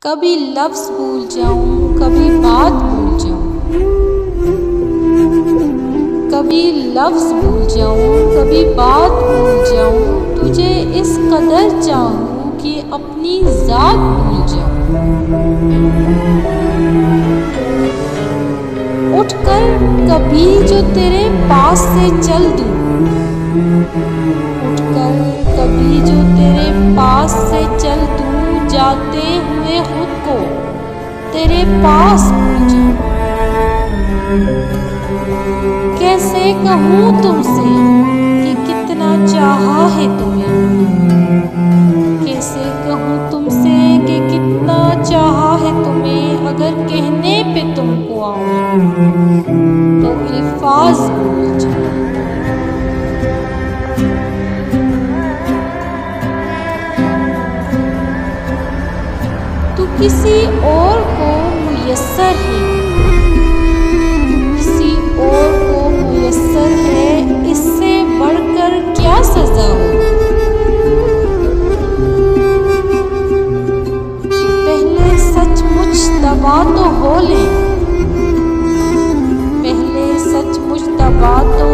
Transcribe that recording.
कभी लफ्ज़ भूल जाऊं, कभी बात भूल जाऊं, कभी लफ्ज़ भूल जाऊं, कभी बात भूल जाऊं, तुझे इस कदर चाहूं कि अपनी ज़ात भूल जाऊं। उठकर कभी जो तेरे पास से चल दूं, उठकर कभी जो तेरे पास से चल दूं, जाते हुए खुद को तेरे पास भूल जाऊं। कैसे कहूँ तुमसे कि कितना चाहा है तुम्हें, कैसे कहूँ तुमसे कि कितना चाहा है तुम्हें, अगर कहने पे तुमको आऊं तो अल्फाज भूल जाऊं। तू किसी और को मुयस्सर है, किसी और को मुयस्सर है, इससे बढ़कर क्या सजा हो। पहले सचमुच दबा तो हो ले, पहले सचमुच दबा तो